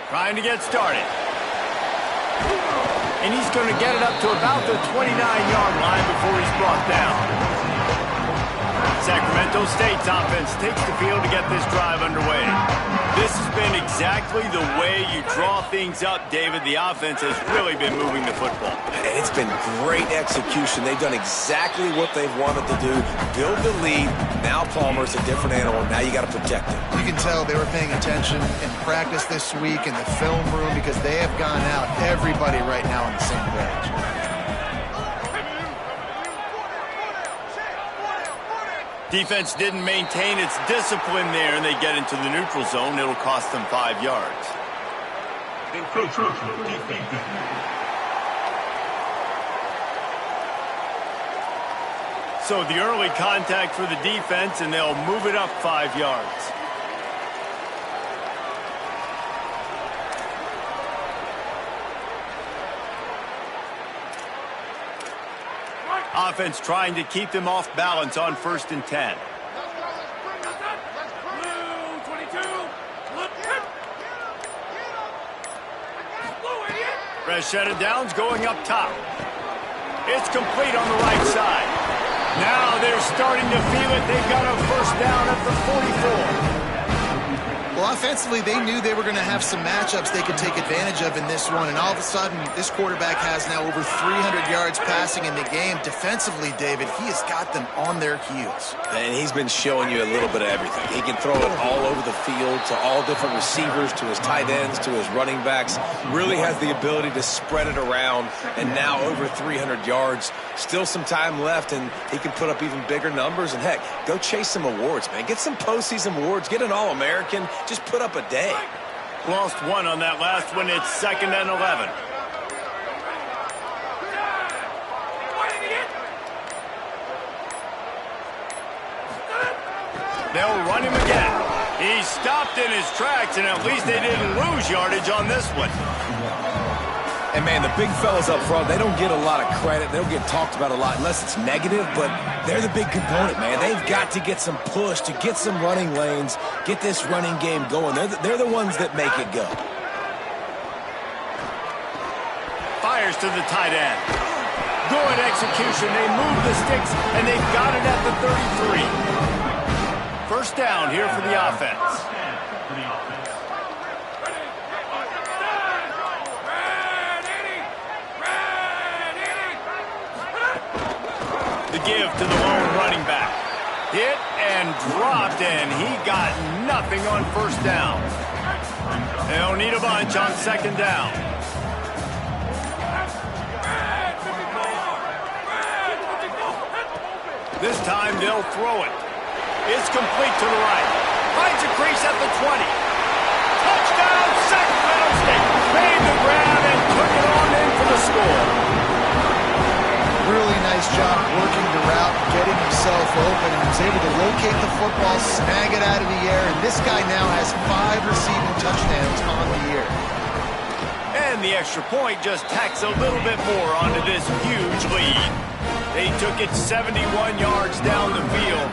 [SPEAKER 1] Trying to get started. And he's going to get it up to about the 29-yard line before he's brought down. Sacramento State's offense takes the field to get this drive underway. This has been exactly the way you draw things up, David. The offense has really been moving the football.
[SPEAKER 4] And it's been great execution. They've done exactly what they've wanted to do. Build the lead. Now Palmer's a different animal. Now you got to protect him.
[SPEAKER 3] You can tell they were paying attention in practice this week in the film room because they have gone out, everybody right now on the same page.
[SPEAKER 1] Defense didn't maintain its discipline there, and they get into the neutral zone. It'll cost them 5 yards. So the early contact for the defense, and they'll move it up 5 yards. Offense trying to keep them off balance on 1st and 10. Rashida Downs going up top. It's complete on the right side. Now they're starting to feel it. They've got a 1st down at the 44.
[SPEAKER 3] Well, offensively, they knew they were going to have some matchups they could take advantage of in this one, and all of a sudden, this quarterback has now over 300 yards passing in the game. Defensively, David, he has got them on their heels.
[SPEAKER 4] And he's been showing you a little bit of everything. He can throw it all over the field to all different receivers, to his tight ends, to his running backs. Really has the ability to spread it around, and now over 300 yards. Still some time left, and he can put up even bigger numbers. And, heck, go chase some awards, man. Get some postseason awards. Get an All-American. Just put up a day.
[SPEAKER 1] Lost one on that last one. It's 2nd and 11. They'll run him again. He stopped in his tracks, and at least they didn't lose yardage on this one.
[SPEAKER 4] And, man, the big fellas up front, they don't get a lot of credit. They don't get talked about a lot unless it's negative, but they're the big component, man. They've got to get some push, to get some running lanes, get this running game going. They're the ones that make it go.
[SPEAKER 1] Fires to the tight end. Good execution. They move the sticks, and they've got it at the 33. First down here for the offense. The give to the lone running back. Hit and dropped, and he got nothing on first down. They'll need a bunch on 2nd down. This time they'll throw it. It's complete to the right. Finds a crease at the 20. Touchdown, Sacramento State. Made the grab and took it on in for the score.
[SPEAKER 3] Really nice job working the route, getting himself open, and was able to locate the football, snag it out of the air, and this guy now has 5 receiving touchdowns on the year.
[SPEAKER 1] And the extra point just tacks a little bit more onto this huge lead. They took it 71 yards down the field,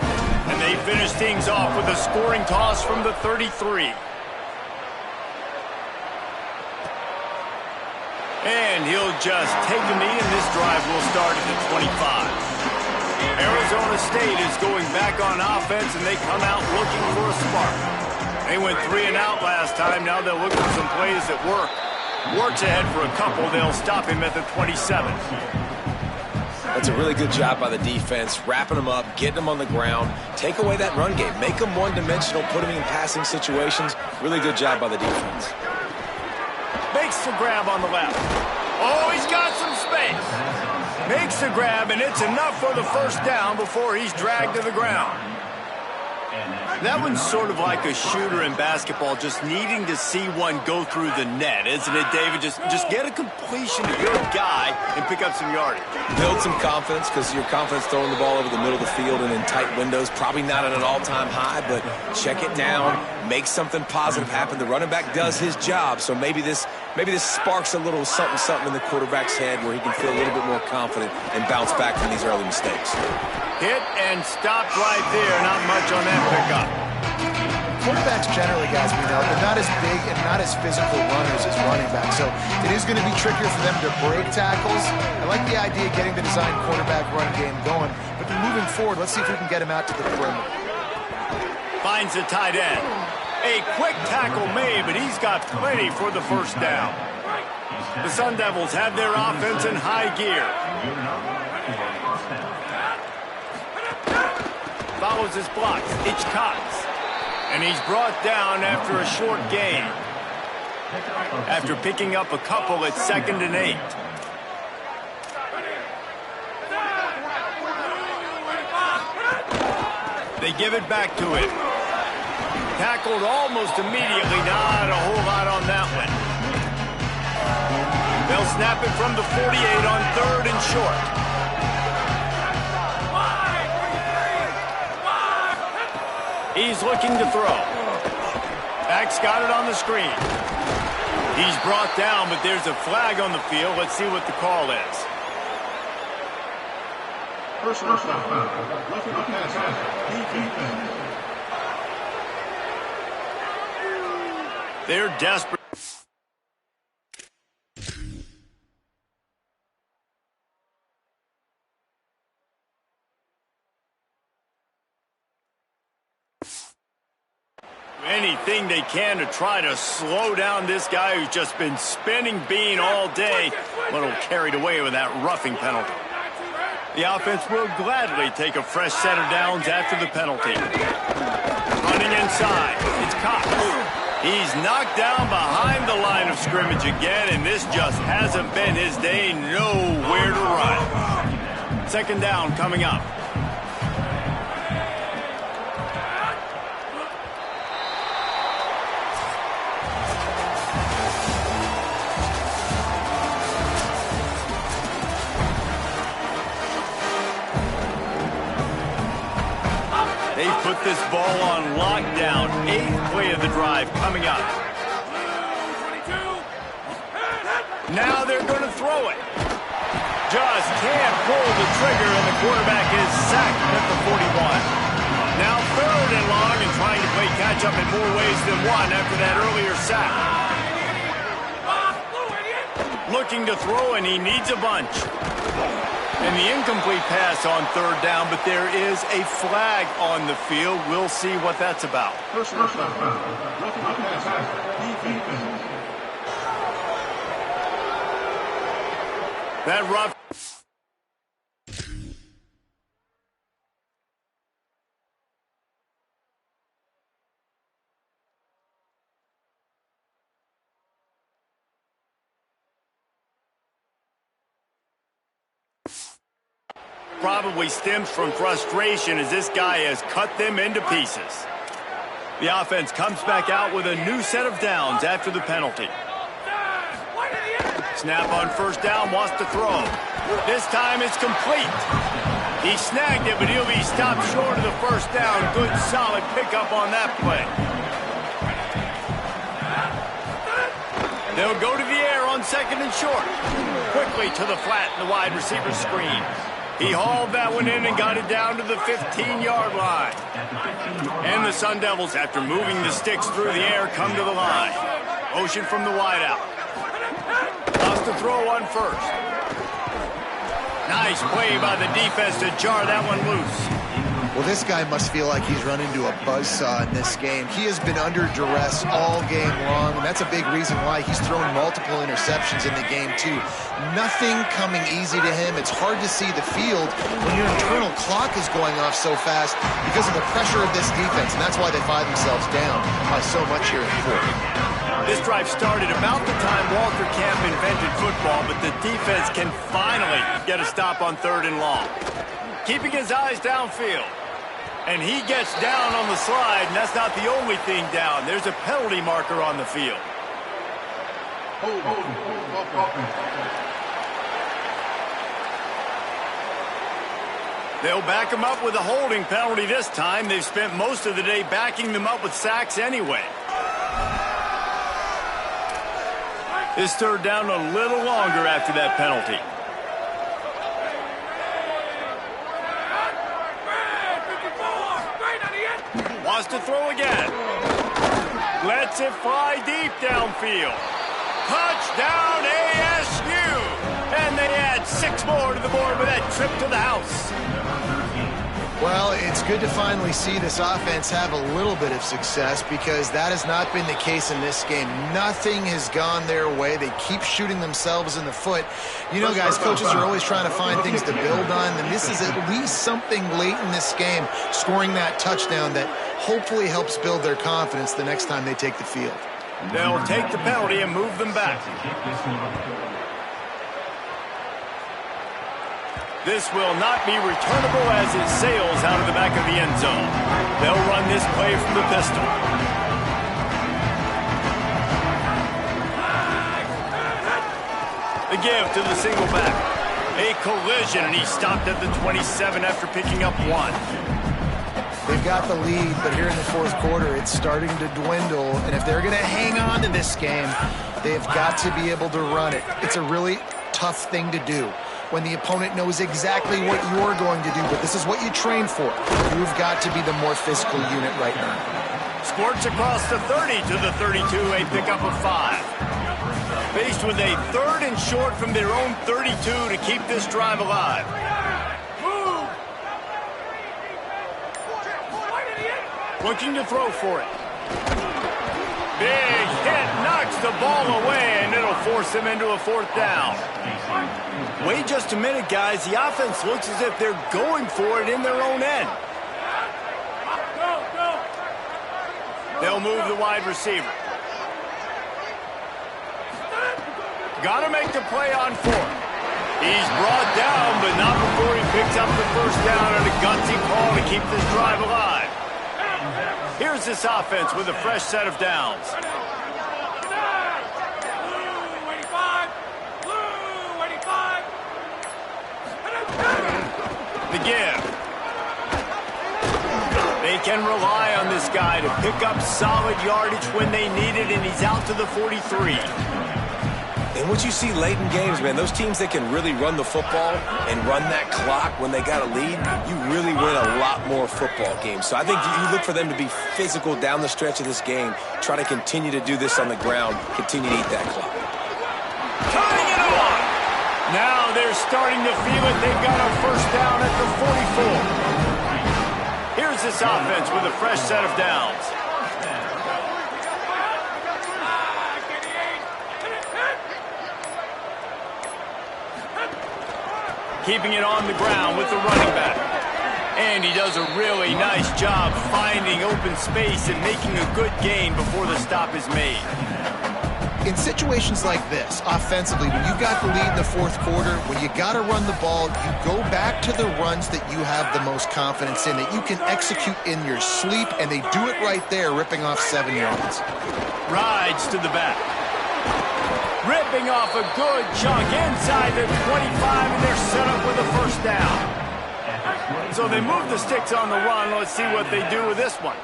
[SPEAKER 1] and they finished things off with a scoring toss from the 33. And he'll just take a knee, and this drive will start at the 25. Arizona State is going back on offense, and they come out looking for a spark. They went 3 and out last time. Now they'll look for some plays that work. Works ahead for a couple. They'll stop him at the 27.
[SPEAKER 4] That's a really good job by the defense, wrapping them up, getting them on the ground, take away that run game, make them one-dimensional, put them in passing situations. Really good job by the defense.
[SPEAKER 1] Makes the grab on the left. Oh, he's got some space. Makes the grab, and it's enough for the first down before he's dragged to the ground. That one's sort of like a shooter in basketball, just needing to see one go through the net, isn't it, David? Just get a completion to your guy and pick up some yardage.
[SPEAKER 4] Build some confidence, because your confidence throwing the ball over the middle of the field and in tight windows, probably not at an all-time high, but check it down, make something positive happen. The running back does his job, so maybe this sparks a little something in the quarterback's head where he can feel a little bit more confident and bounce back from these early mistakes.
[SPEAKER 1] Hit and stopped right there. Not much on that pickup.
[SPEAKER 3] Quarterbacks generally, guys, we know, they're not as big and not as physical runners as running backs, so it is going to be trickier for them to break tackles. I like the idea of getting the design quarterback run game going, but moving forward, let's see if we can get him out to the perimeter.
[SPEAKER 1] Finds the tight end. A quick tackle made, but he's got plenty for the first down. The Sun Devils have their offense in high gear. Follows his blocks. It's Cox. And he's brought down after a short gain. After picking up a couple at 2nd and 8. They give it back to him. Tackled almost immediately. Not a whole lot on that one. They'll snap it from the 48 on 3rd and short. He's looking to throw. Back's got it on the screen. He's brought down, but there's a flag on the field. Let's see what the call is.
[SPEAKER 6] Personal foul.
[SPEAKER 1] They're desperate. Anything they can to try to slow down this guy who's just been spinning bean all day. A little carried away with that roughing penalty. The offense will gladly take a fresh set of downs after the penalty. Running inside. It's Cox. He's knocked down behind the line of scrimmage again, and this just hasn't been his day. Nowhere to run. Second down coming up. They put this ball on lockdown. 8th play of the drive coming up. Now they're going to throw it. Just can't pull the trigger, and the quarterback is sacked at the 41. Now 3rd and long, and trying to play catch-up in more ways than one after that earlier sack. Looking to throw, and he needs a bunch. And the incomplete pass on 3rd down, but there is a flag on the field. We'll see what that's about. That rough. Probably stems from frustration as this guy has cut them into pieces. The offense comes back out with a new set of downs after the penalty. Snap on 1st down, wants to throw. This time it's complete. He snagged it, but he'll be stopped short of the 1st down. Good, solid pickup on that play. They'll go to the air on 2nd and short. Quickly to the flat in the wide receiver screen. He hauled that one in and got it down to the 15-yard line. And the Sun Devils, after moving the sticks through the air, come to the line. Motion from the wideout. Lost to throw on 1st. Nice play by the defense to jar that one loose.
[SPEAKER 3] Well, this guy must feel like he's run into a buzzsaw in this game. He has been under duress all game long, and that's a big reason why he's thrown multiple interceptions in the game, too. Nothing coming easy to him. It's hard to see the field when your internal clock is going off so fast because of the pressure of this defense, and that's why they find themselves down by so much here in the 4th.
[SPEAKER 1] This drive started about the time Walter Camp invented football, but the defense can finally get a stop on 3rd and long. Keeping his eyes downfield. And he gets down on the slide, and that's not the only thing down. There's a penalty marker on the field. They'll back him up with a holding penalty this time. They've spent most of the day backing them up with sacks anyway. This 3rd down a little longer after that penalty. Wants to throw again. Lets it fly deep downfield. Touchdown ASU! And they add 6 more to the board with that trip to the house.
[SPEAKER 3] Well, it's good to finally see this offense have a little bit of success because that has not been the case in this game. Nothing has gone their way. They keep shooting themselves in the foot. You know, guys, coaches are always trying to find things to build on, and this is at least something late in this game, scoring that touchdown that hopefully helps build their confidence the next time they take the field.
[SPEAKER 1] They'll take the penalty and move them back. This will not be returnable as it sails out of the back of the end zone. They'll run this play from the pistol. The give to the single back. A collision, and he's stopped at the 27 after picking up 1.
[SPEAKER 3] They've got the lead, but here in the 4th quarter, it's starting to dwindle. And if they're going to hang on to this game, they've got to be able to run it. It's a really tough thing to do when the opponent knows exactly what you're going to do, but this is what you train for. You've got to be the more physical unit right now.
[SPEAKER 1] Squirts across the 30 to the 32, a pickup of 5. Faced with a 3rd and short from their own 32 to keep this drive alive. Looking to throw for it. Big hit knocks the ball away, and it'll force them into a 4th down. Wait just a minute, guys. The offense looks as if they're going for it in their own end. They'll move the wide receiver. Got to make the play on 4th. He's brought down, but not before he picks up the 1st down on a gutsy call to keep this drive alive. Here's this offense with a fresh set of downs. The give. They can rely on this guy to pick up solid yardage when they need it, and he's out to the 43.
[SPEAKER 4] And what you see late in games, man, those teams that can really run the football and run that clock when they got a lead, you really win a lot more football games. So I think you look for them to be physical down the stretch of this game, try to continue to do this on the ground, continue to eat that clock.
[SPEAKER 1] Turning it on! Now they're starting to feel it. They've got a 1st down at the 44. Here's this offense with a fresh set of downs. Keeping it on the ground with the running back. And he does a really nice job finding open space and making a good gain before the stop is made.
[SPEAKER 3] In situations like this, offensively, when you've got the lead in the 4th quarter, when you got to run the ball, you go back to the runs that you have the most confidence in, that you can execute in your sleep, and they do it right there, ripping off 7 yards.
[SPEAKER 1] Rides to the back. Ripping off a good chunk inside the 25, and they're set up with a 1st down. So they move the sticks on the run. Let's see what they do with this one.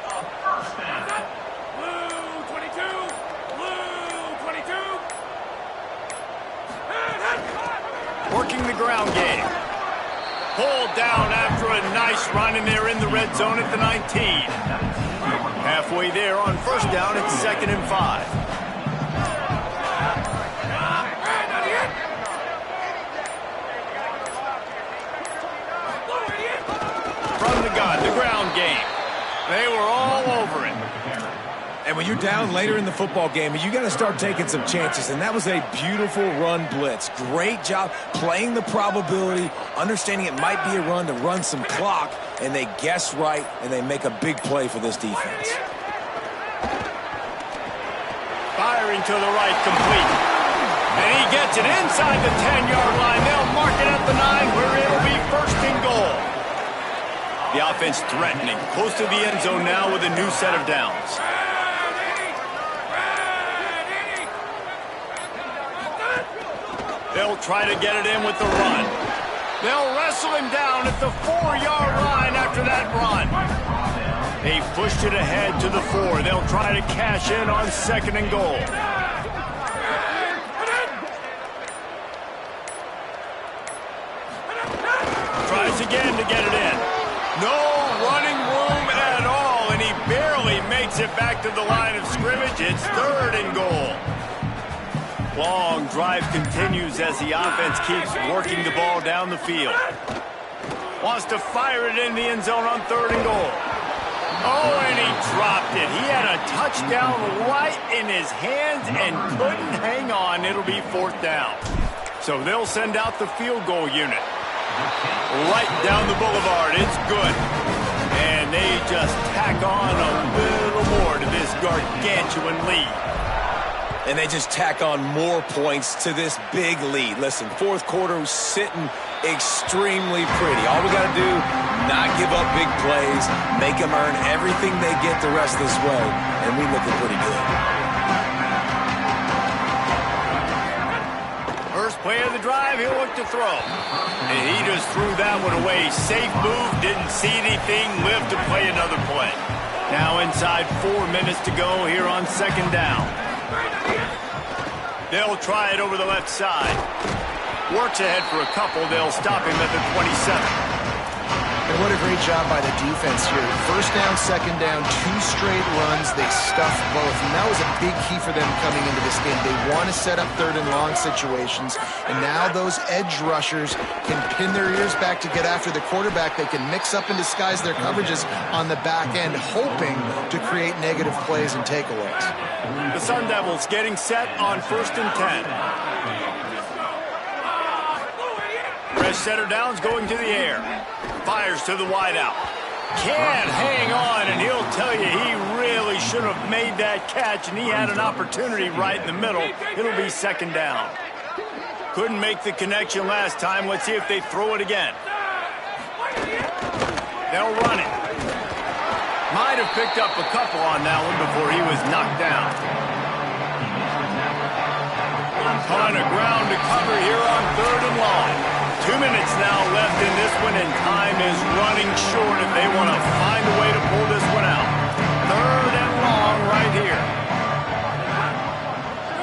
[SPEAKER 1] Working the ground game. Pulled down after a nice run, and they're in the red zone at the 19. Halfway there on 1st down, it's 2nd and 5. From the gun, the ground game. They were all over it.
[SPEAKER 4] And when you're down later in the football game, you got to start taking some chances. And that was a beautiful run blitz. Great job playing the probability, understanding it might be a run to run some clock, and they guess right, and they make a big play for this defense.
[SPEAKER 1] Firing to the right, complete. And he gets it inside the 10-yard line. They'll mark it at the 9, where it'll be 1st and goal. The offense threatening, close to the end zone now with a new set of downs. They'll try to get it in with the run. They'll wrestle him down at the 4-yard line after that run. They pushed it ahead to the 4. They'll try to cash in on 2nd and goal. Tries again to get it in. No running room at all, and he barely makes it back to the line of scrimmage. It's 3rd and goal. Long drive continues as the offense keeps working the ball down the field. Wants to fire it in the end zone on 3rd and goal. Oh, and he dropped it. He had a touchdown right in his hands and couldn't hang on. It'll be 4th down. So they'll send out the field goal unit. Right down the boulevard. It's good. And they just tack on a little more to this gargantuan lead.
[SPEAKER 4] And they just tack on more points to this big lead. Listen, 4th quarter was sitting extremely pretty. All we got to do, not give up big plays, make them earn everything they get the rest of this way, and we looking pretty good.
[SPEAKER 1] First play of the drive, he'll look to throw. And he just threw that one away. Safe move, didn't see anything, lived to play another play. Now inside 4 minutes to go here on 2nd down. They'll try it over the left side. Works ahead for a couple. They'll stop him at the 27.
[SPEAKER 3] And what a great job by the defense here. First down, second down, 2 straight runs. They stuffed both. And that was a big key for them coming into this game. They want to set up third and long situations. And now those edge rushers can pin their ears back to get after the quarterback. They can mix up and disguise their coverages on the back end, hoping to create negative plays and takeaways.
[SPEAKER 1] The Sun Devils getting set on 1st and 10. Fresh setter downs going to the air. Fires to the wideout. Can't hang on, and he'll tell you he really should have made that catch, and he had an opportunity right in the middle. It'll be 2nd down. Couldn't make the connection last time. Let's see if they throw it again. They'll run it. Might have picked up a couple on that one before he was knocked down. Ton of ground to cover here on 3rd and long. 2 minutes now left in this one, and time is running short if they want to find a way to pull this one out. 3rd and long right here.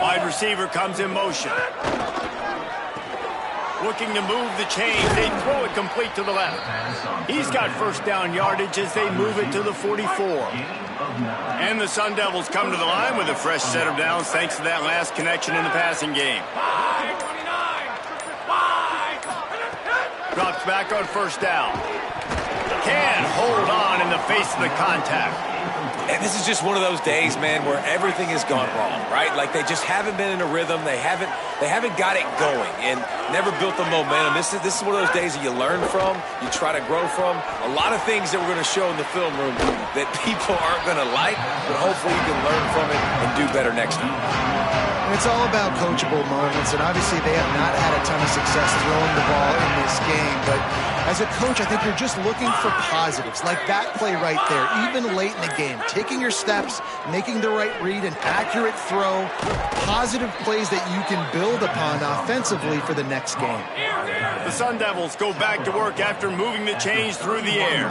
[SPEAKER 1] Wide receiver comes in motion. Looking to move the chains. They throw it complete to the left. He's got first down yardage as they move it to the 44. And the Sun Devils come to the line with a fresh set of downs thanks to that last connection in the passing game. Drops back on first down. Can't hold on in the face of the contact.
[SPEAKER 4] And this is just one of those days, man, where everything has gone wrong, right? Like they just haven't been in a rhythm. They haven't got it going and never built the momentum. This is one of those days that you learn from, you try to grow from. A lot of things that we're going to show in the film room that people aren't going to like, but hopefully you can learn from it and do better next time.
[SPEAKER 3] And it's all about coachable moments, and obviously they have not had a ton of success throwing the ball in this game, but as a coach, I think you're just looking for positives, like that play right there, even late in the game. Taking your steps, making the right read, an accurate throw, positive plays that you can build upon offensively for the next game.
[SPEAKER 1] The Sun Devils go back to work after moving the chains through the air.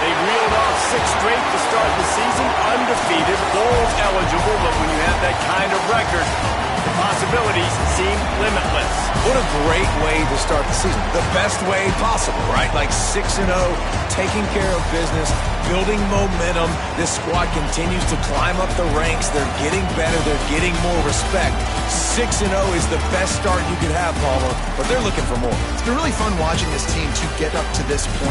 [SPEAKER 1] They've reeled off 6 straight to start the season, undefeated, bowl eligible, but when you have that kind of record, the possibilities seem limitless.
[SPEAKER 4] What a great way to start the season. The best way possible, right? Like 6-0, taking care of business, building momentum. This squad continues to climb up the ranks. They're getting better. They're getting more respect. 6-0 is the best start you could have, Palmer, but they're looking for more.
[SPEAKER 3] It's been really fun watching this team to get up to this point.